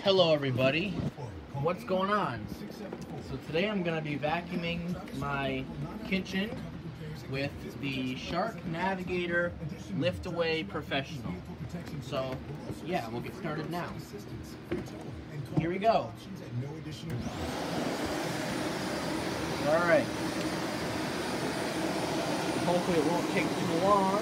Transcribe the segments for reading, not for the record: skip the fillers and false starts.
Hello everybody, what's going on? So today I'm going to be vacuuming my kitchen with the Shark Navigator Lift Away Professional. So yeah, we'll get started now. Here we go. Alright. Hopefully it won't take too long.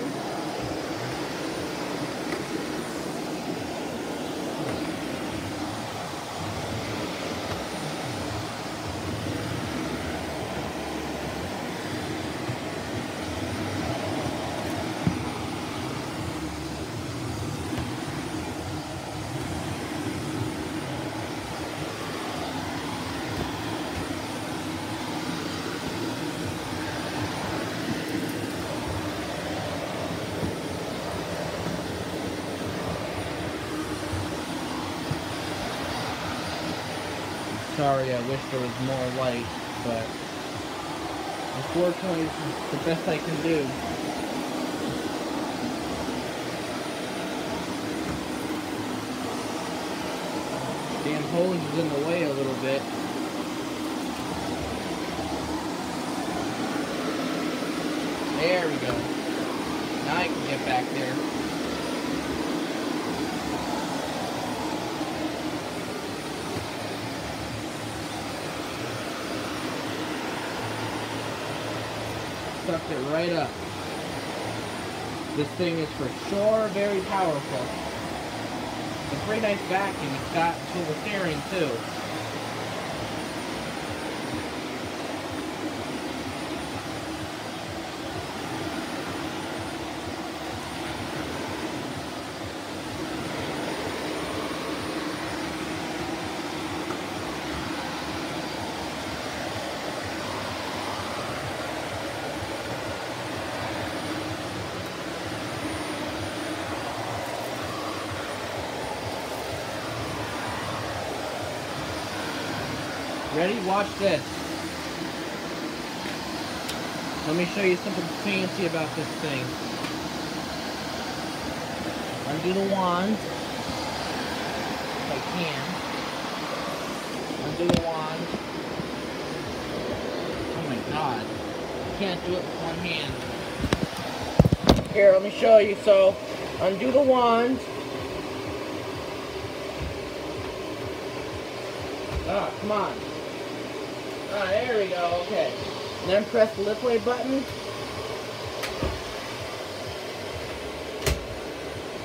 Sorry, I wish there was more light, but unfortunately this is the best I can do. Damn hose is in the way a little bit. There we go. Now I can get back there. Sucked it right up. This thing is for sure very powerful. It's a pretty nice vacuum. It's got swivel steering too. Ready? Watch this. Let me show you something fancy about this thing. Undo the wand. If I can. Undo the wand. Oh my god. I can't do it with one hand. Here, let me show you. So, undo the wand. Ah, come on. Ah, there we go, okay. Then press the lift away button.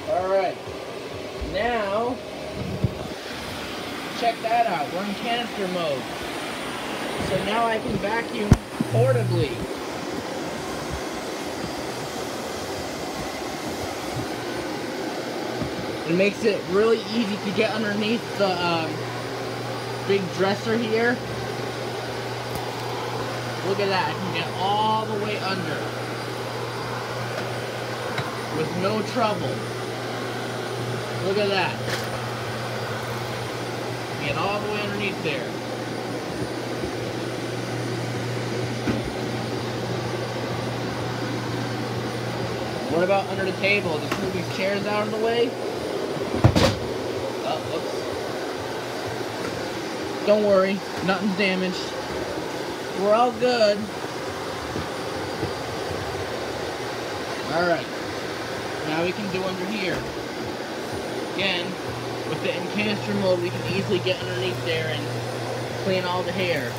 Alright. Now, check that out. We're in canister mode. So now I can vacuum portably. It makes it really easy to get underneath the big dresser here. Look at that, I can get all the way under with no trouble. Look at that. Get all the way underneath there. What about under the table? Just move these chairs out of the way. Oh, whoops. Don't worry, nothing's damaged. We're all good. Alright. Now we can do under here. Again, with it in canister mode, we can easily get underneath there and clean all the hair.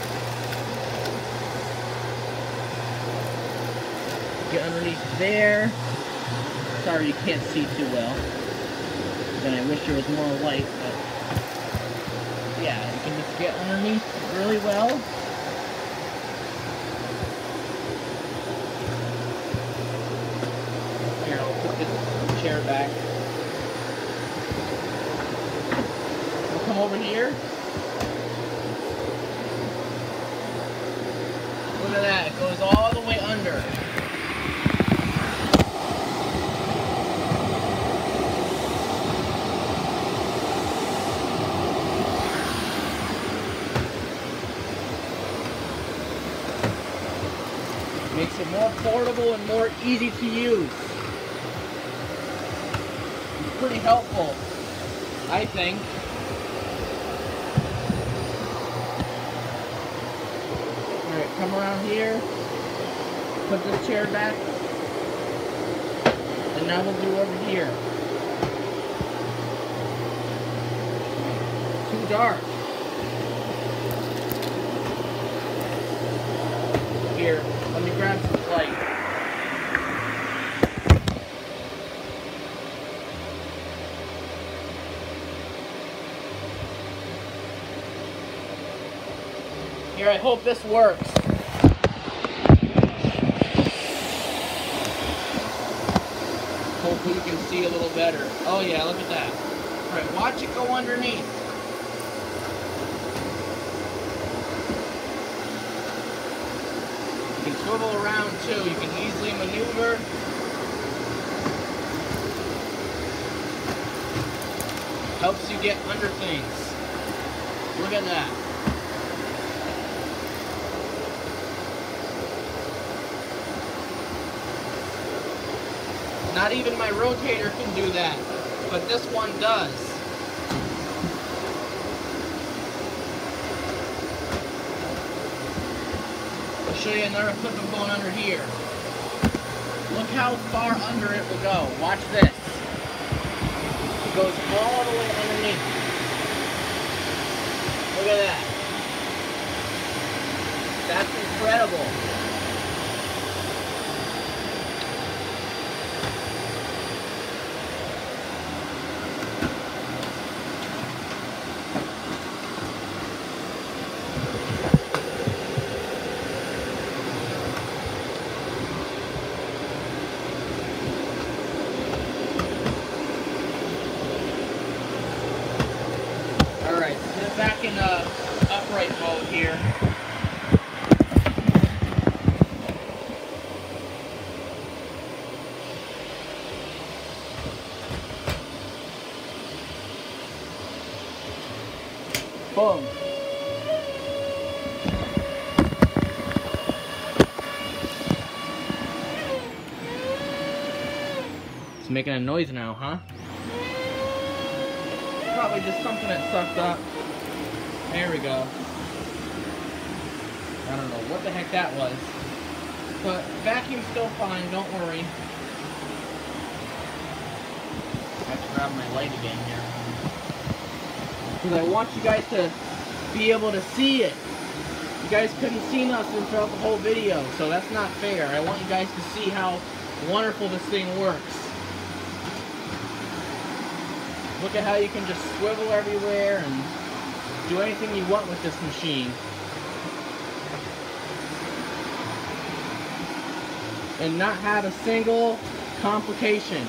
Get underneath there. Sorry you can't see too well. And I wish there was more light, but yeah, you can just get underneath really well. Chair back. We'll come over here. Look at that, it goes all the way under. Makes it more portable and more easy to use. Pretty helpful. I think. Alright, come around here. Put this chair back. And now we'll do over here. Too dark. Here, let me grab some light. Here, I hope this works. Hopefully you can see a little better. Oh yeah, look at that. Alright, watch it go underneath. You can swivel around too. You can easily maneuver. Helps you get under things. Look at that. Not even my rotator can do that, but this one does. I'll show you another clip of going under here. Look how far under it will go. Watch this. It goes all the way underneath. Look at that. That's incredible. Alright, so back in upright mode here. Boom. It's making a noise now, huh? Probably just something that sucked up. There we go. I don't know what the heck that was. But vacuum's still fine, don't worry. I have to grab my light again here. Because I want you guys to be able to see it. You guys couldn't see nothing throughout the whole video, so that's not fair. I want you guys to see how wonderful this thing works. Look at how you can just swivel everywhere and do anything you want with this machine. And not have a single complication.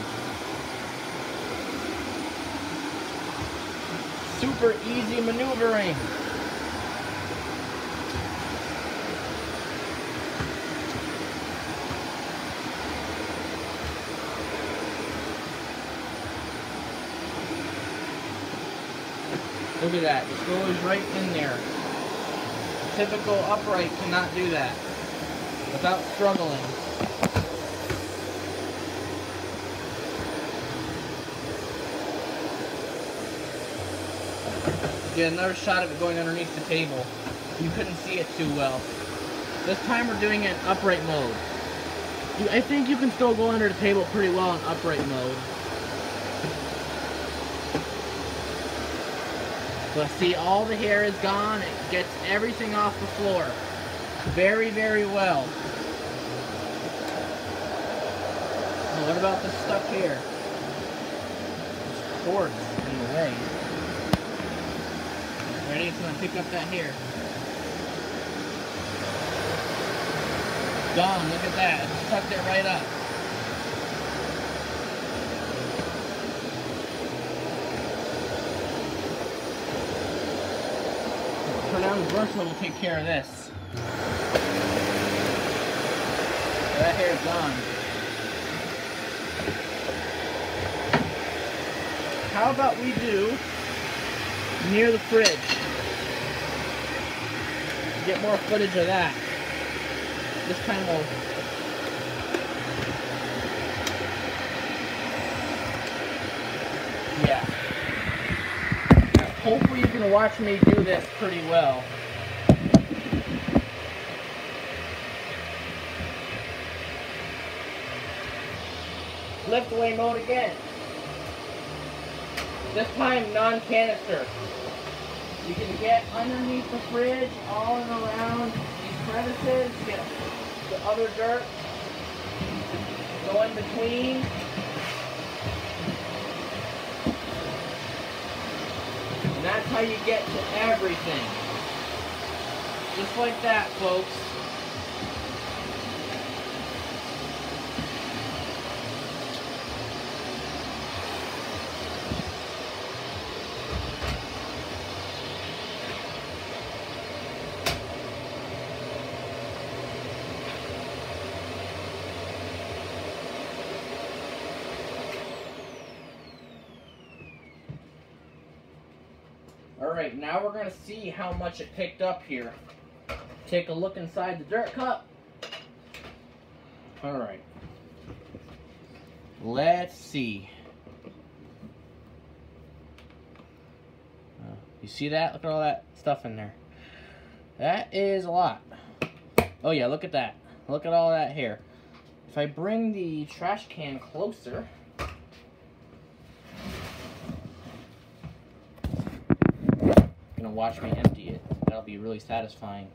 Super easy maneuvering. Look at that, it goes right in there. A typical upright cannot do that without struggling. Get another shot of it going underneath the table. You couldn't see it too well. This time we're doing it in upright mode. I think you can still go under the table pretty well in upright mode. But see, all the hair is gone. It gets everything off the floor. Very, very well. Now what about this stuff here? This cord's in the way. Ready? It's going to pick up that hair. Gone. Look at that. It just tucked it right up. Turn down the brush level, take care of this. That hair's gone. How about we do near the fridge? Get more footage of that. This time we'll... Yeah. hopefully you can watch me do this pretty well. Lift away mode again. This time non-canister. You can get underneath the fridge, all and around these crevices, get the other dirt, go in between. And that's how you get to everything. Just like that, folks. Alright, now we're going to see how much it picked up here. Take a look inside the dirt cup. Alright. Let's see. You see that? Look at all that stuff in there. That is a lot. Oh yeah, look at that. Look at all that here. If I bring the trash can closer... watch me empty it. That'll be really satisfying.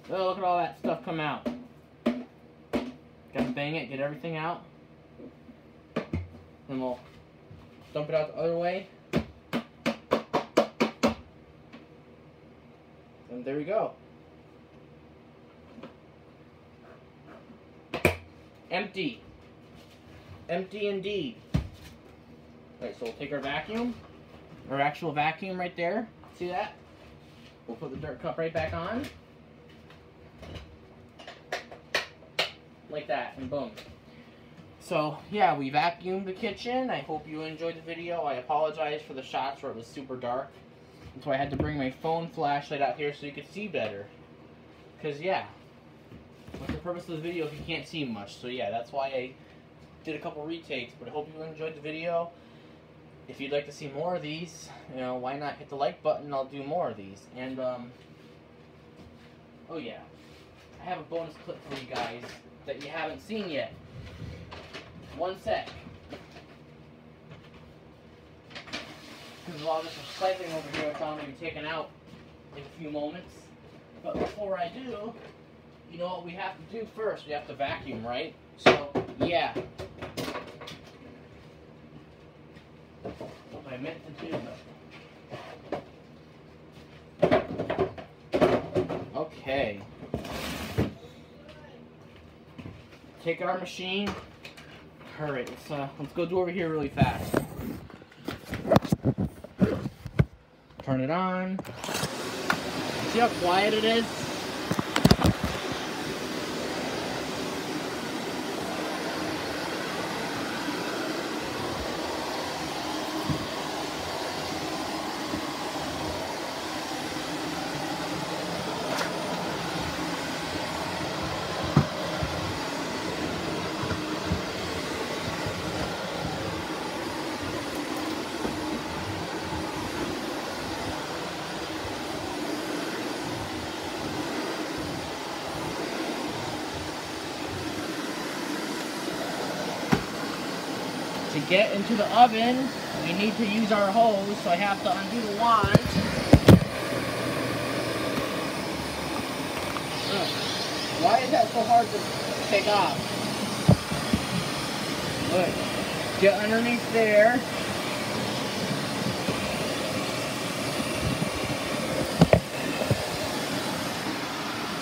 Oh, look at all that stuff come out. Gotta bang it, get everything out. Then we'll dump it out the other way. And there we go. Empty. Empty indeed. Alright, so we'll take our vacuum, our actual vacuum right there. See that? We'll put the dirt cup right back on. Like that, and boom. So, yeah, we vacuumed the kitchen. I hope you enjoyed the video. I apologize for the shots where it was super dark. That's why I had to bring my phone flashlight out here so you could see better. Because, yeah, what's the purpose of the video if you can't see much? So, yeah, that's why I did a couple retakes. But I hope you enjoyed the video. If you'd like to see more of these, you know, why not hit the like button? I'll do more of these. And, oh yeah, I have a bonus clip for you guys that you haven't seen yet. One sec. Because of all this recycling over here, which I'm going to be taking out in a few moments. But before I do, you know what we have to do first? We have to vacuum, right? So, yeah. What I meant to do. Okay. Take our machine. Alright, let's go do over here really fast. Turn it on. See how quiet it is? To get into the oven, we need to use our hose, so I have to undo the wand. Why is that so hard to take off? Look, get underneath there.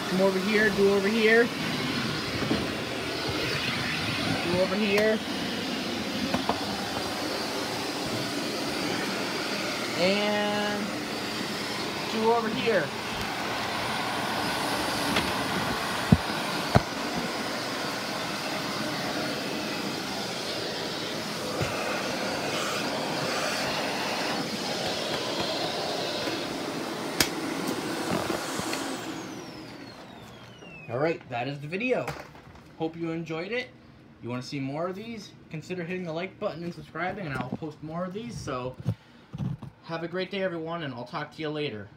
Come over here, do over here. Do over here. And two over here. Alright, that is the video. Hope you enjoyed it. you want to see more of these, consider hitting the like button and subscribing, and I'll post more of these. So have a great day, everyone, and I'll talk to you later.